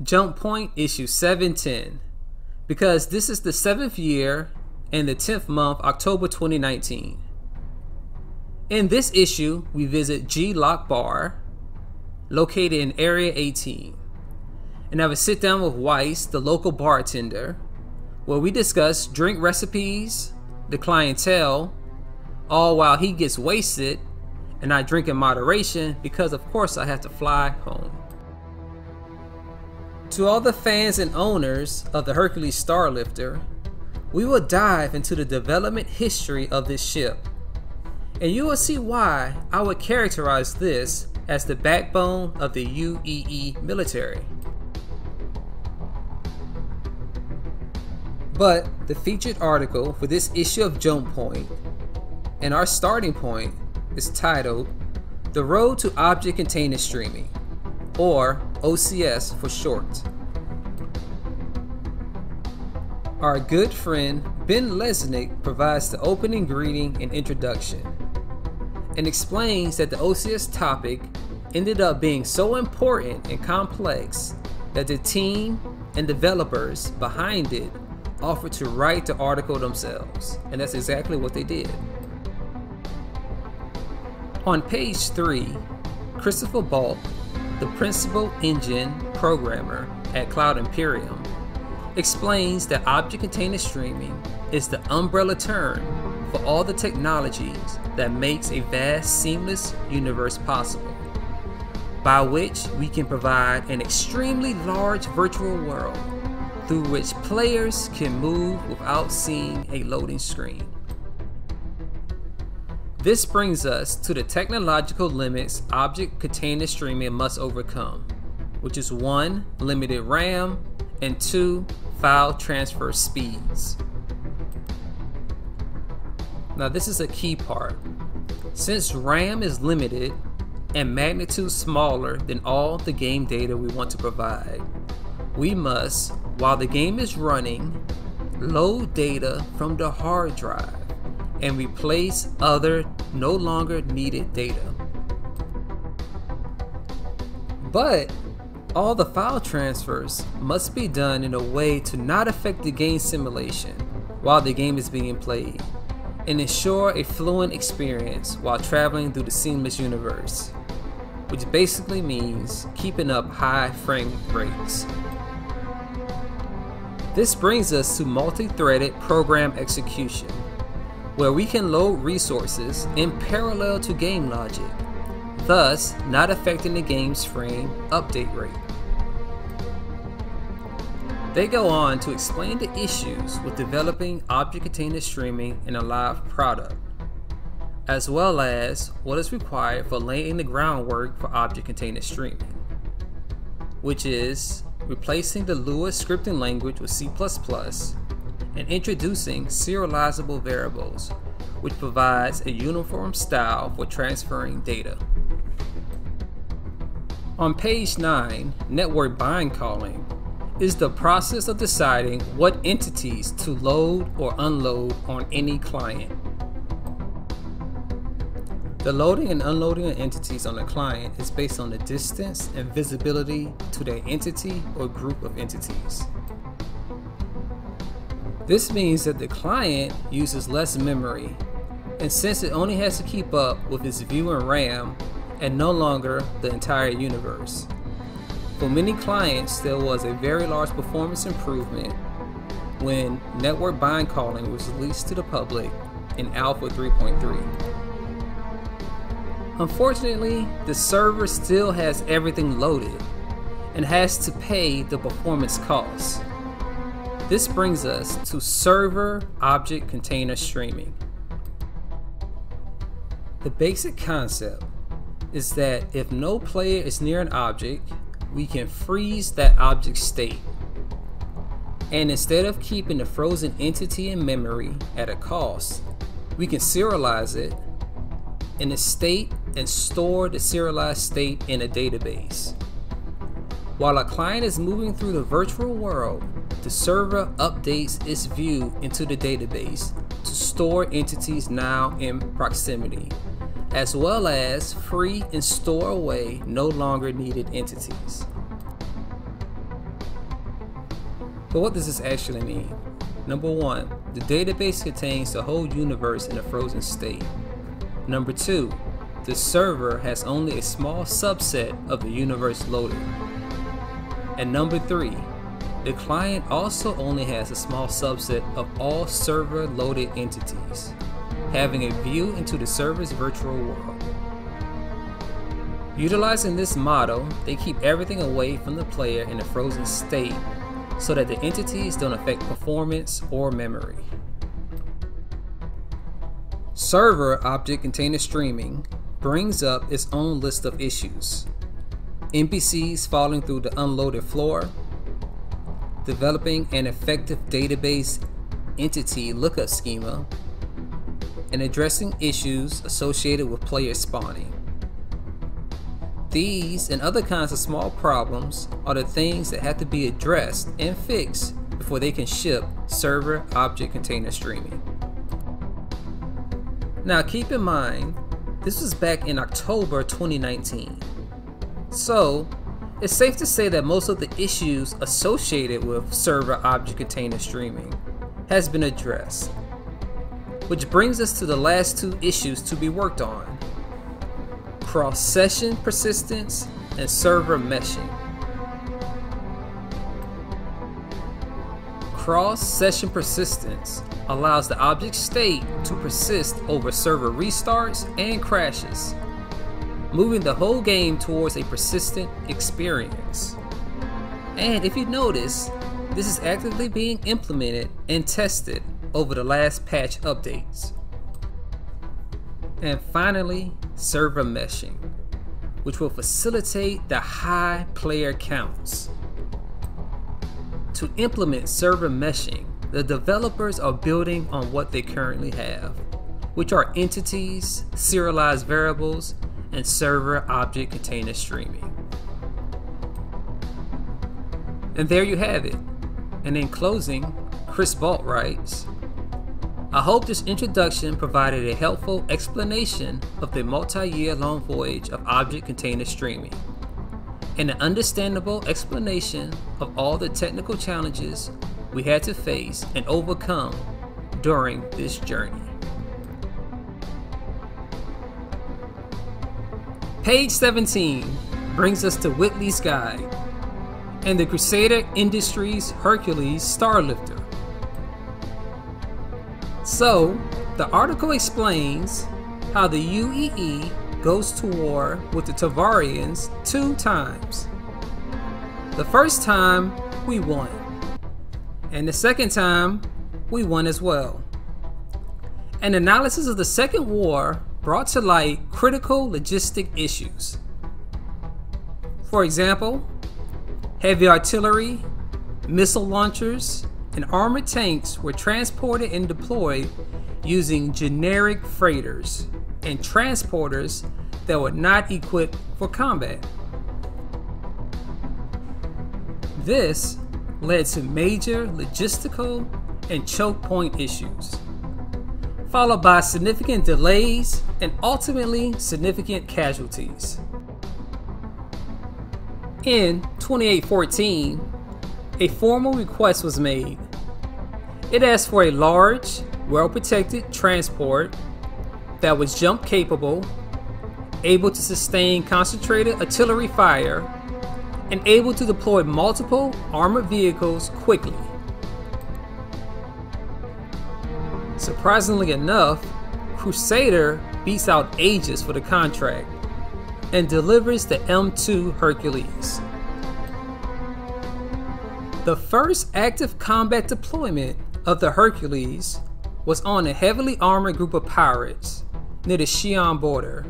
JumpPoint issue 710, because this is the 7th year and the 10th month, October 2019. In this issue, we visit Glock Bar, located in Area 18, and have a sit down with Weiss, the local bartender, where we discuss drink recipes, the clientele, all while he gets wasted and I drink in moderation because of course I have to fly home. To all the fans and owners of the Hercules Starlifter, we will dive into the development history of this ship, and you will see why I would characterize this as the backbone of the UEE military. But the featured article for this issue of JumpPoint and our starting point is titled "The Road to Object Container Streaming," or OCS for short. Our good friend Ben Lesnick provides the opening greeting and introduction, and explains that the OCS topic ended up being so important and complex that the team and developers behind it offered to write the article themselves, and that's exactly what they did. On page 3, Christopher Balk, the principal engine programmer at Cloud Imperium, explains that object container streaming is the umbrella term for all the technologies that makes a vast, seamless universe possible, by which we can provide an extremely large virtual world through which players can move without seeing a loading screen. This brings us to the technological limits object container streaming must overcome, which is 1. Limited RAM, and 2. File transfer speeds. Now this is a key part. Since RAM is limited and magnitude smaller than all the game data we want to provide, we must, while the game is running, load data from the hard drive and replace other no longer needed data. But all the file transfers must be done in a way to not affect the game simulation while the game is being played, and ensure a fluent experience while traveling through the seamless universe, which basically means keeping up high frame rates. This brings us to multi-threaded program execution, where we can load resources in parallel to game logic, thus not affecting the game's frame update rate. They go on to explain the issues with developing object container streaming in a live product, as well as what is required for laying the groundwork for object container streaming, which is replacing the Lua scripting language with C++ and introducing serializable variables, which provides a uniform style for transferring data. On page 9, network bind calling is the process of deciding what entities to load or unload on any client. The loading and unloading of entities on a client is based on the distance and visibility to their entity or group of entities. This means that the client uses less memory, and since it only has to keep up with its view and RAM and no longer the entire universe. For many clients, there was a very large performance improvement when network bind calling was released to the public in Alpha 3.3. Unfortunately, the server still has everything loaded and has to pay the performance costs. This brings us to server object container streaming. The basic concept is that if no player is near an object, we can freeze that object state. And instead of keeping the frozen entity in memory at a cost, we can serialize it in a state and store the serialized state in a database. While a client is moving through the virtual world, the server updates its view into the database to store entities now in proximity, as well as free and store away no longer needed entities. But what does this actually mean? Number 1, the database contains the whole universe in a frozen state. Number 2, the server has only a small subset of the universe loaded. And number 3, the client also only has a small subset of all server loaded entities, having a view into the server's virtual world. Utilizing this model, they keep everything away from the player in a frozen state so that the entities don't affect performance or memory. Server object container streaming brings up its own list of issues. NPCs falling through the unloaded floor, developing an effective database entity lookup schema, and addressing issues associated with player spawning. These and other kinds of small problems are the things that have to be addressed and fixed before they can ship server object container streaming. Now keep in mind, this was back in October 2019. So it's safe to say that most of the issues associated with server object container streaming has been addressed. Which brings us to the last 2 issues to be worked on: cross-session persistence and server meshing. Cross-session persistence allows the object state to persist over server restarts and crashes, moving the whole game towards a persistent experience. And if you notice, this is actively being implemented and tested over the last patch updates. And finally, server meshing, which will facilitate the high player counts. To implement server meshing, the developers are building on what they currently have, which are entities, serialized variables, and server object container streaming. And there you have it. And in closing, Chris Bolt writes, I hope this introduction provided a helpful explanation of the multi-year long voyage of object container streaming, and an understandable explanation of all the technical challenges we had to face and overcome during this journey. Page 17 brings us to Whitley's Guide and the Crusader Industries Hercules Starlifter. So, the article explains how the UEE goes to war with the Tavarians 2 times. The first time, we won. And the second time, we won as well. An analysis of the second war brought to light critical logistic issues. For example, heavy artillery, missile launchers, and armored tanks were transported and deployed using generic freighters and transporters that were not equipped for combat. This led to major logistical and choke point issues, followed by significant delays and ultimately significant casualties. In 2814, a formal request was made. It asked for a large, well-protected transport that was jump capable, able to sustain concentrated artillery fire, and able to deploy multiple armored vehicles quickly. Surprisingly enough, Crusader beats out Aegis for the contract and delivers the M2 Hercules. The first active combat deployment of the Hercules was on a heavily armored group of pirates near the Xi'an border.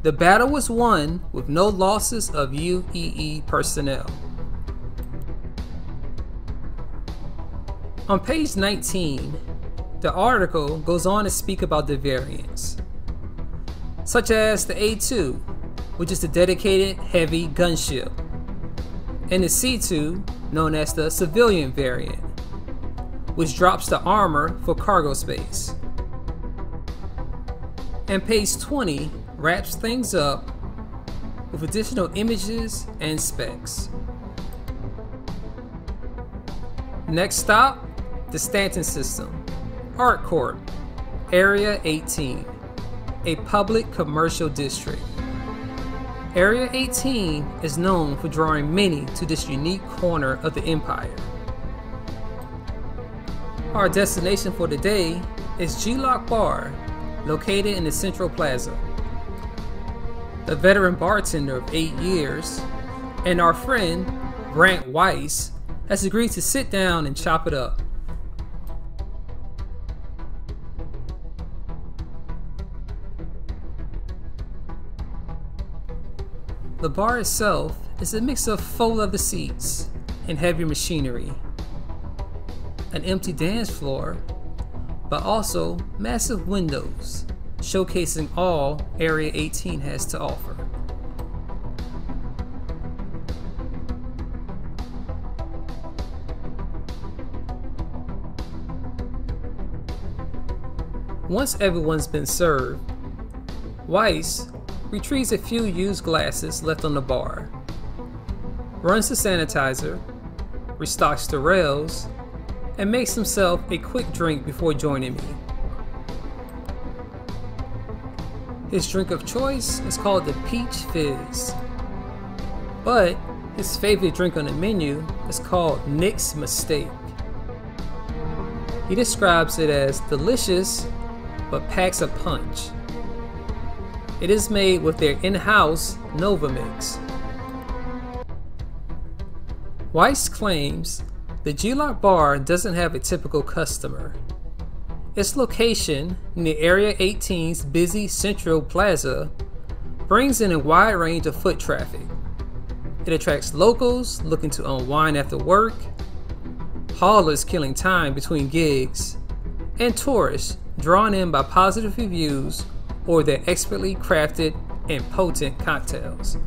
The battle was won with no losses of UEE personnel. On page 19, the article goes on to speak about the variants, such as the A2, which is the dedicated heavy gunship, and the C2, known as the civilian variant, which drops the armor for cargo space. And page 20 wraps things up with additional images and specs. Next stop, the Stanton System, Art Court, Area 18, a public commercial district. Area 18 is known for drawing many to this unique corner of the empire. Our destination for the day is Glock Bar, located in the Central Plaza. The veteran bartender of 8 years and our friend Brant Weiss has agreed to sit down and chop it up. The bar itself is a mix of faux leather seats and heavy machinery, an empty dance floor, but also massive windows showcasing all Area 18 has to offer. Once everyone's been served, Weiss retrieves a few used glasses left on the bar, runs the sanitizer, restocks the rails, and makes himself a quick drink before joining me. His drink of choice is called the Peach Fizz, but his favorite drink on the menu is called Nick's Mistake. He describes it as delicious but packs a punch. It is made with their in-house Nova Mix. Weiss claims the Glock Bar doesn't have a typical customer. Its location near Area 18's busy Central Plaza brings in a wide range of foot traffic. It attracts locals looking to unwind after work, haulers killing time between gigs, and tourists drawn in by positive reviews or their expertly crafted and potent cocktails.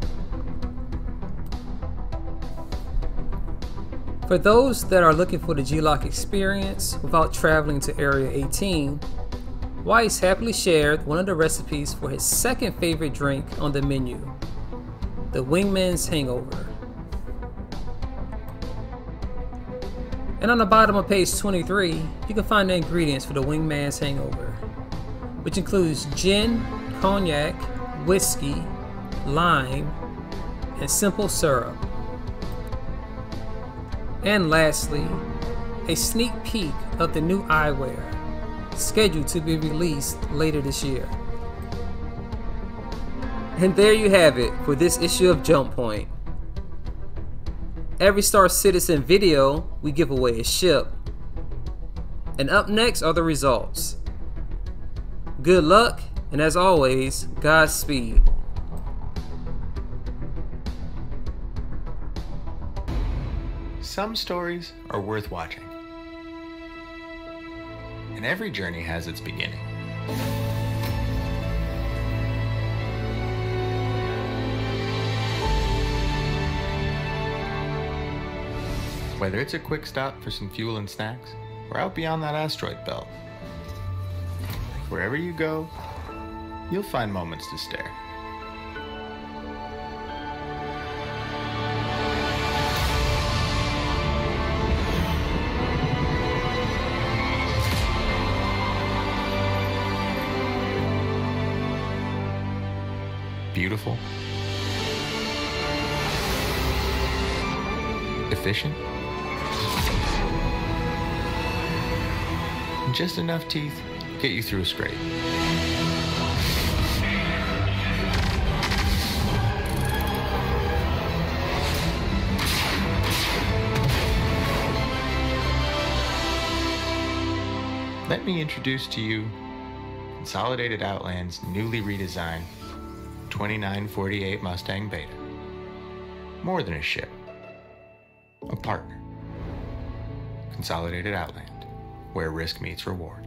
For those that are looking for the Glock experience without traveling to Area 18, Weiss happily shared one of the recipes for his second favorite drink on the menu, the Wingman's Hangover. And on the bottom of page 23, you can find the ingredients for the Wingman's Hangover, which includes gin, cognac, whiskey, lime, and simple syrup. And lastly, a sneak peek of the new eyewear, scheduled to be released later this year. And there you have it for this issue of JumpPoint. Every Starcitizen video, we give away a ship. And up next are the results. Good luck, and as always, Godspeed. Some stories are worth watching, and every journey has its beginning. Whether it's a quick stop for some fuel and snacks, or out beyond that asteroid belt, wherever you go, you'll find moments to stare. Beautiful, efficient, and just enough teeth to get you through a scrape. Let me introduce to you Consolidated Outland's newly redesigned 2948 Mustang Beta. More than a ship, a partner. Consolidated Outland, where risk meets reward.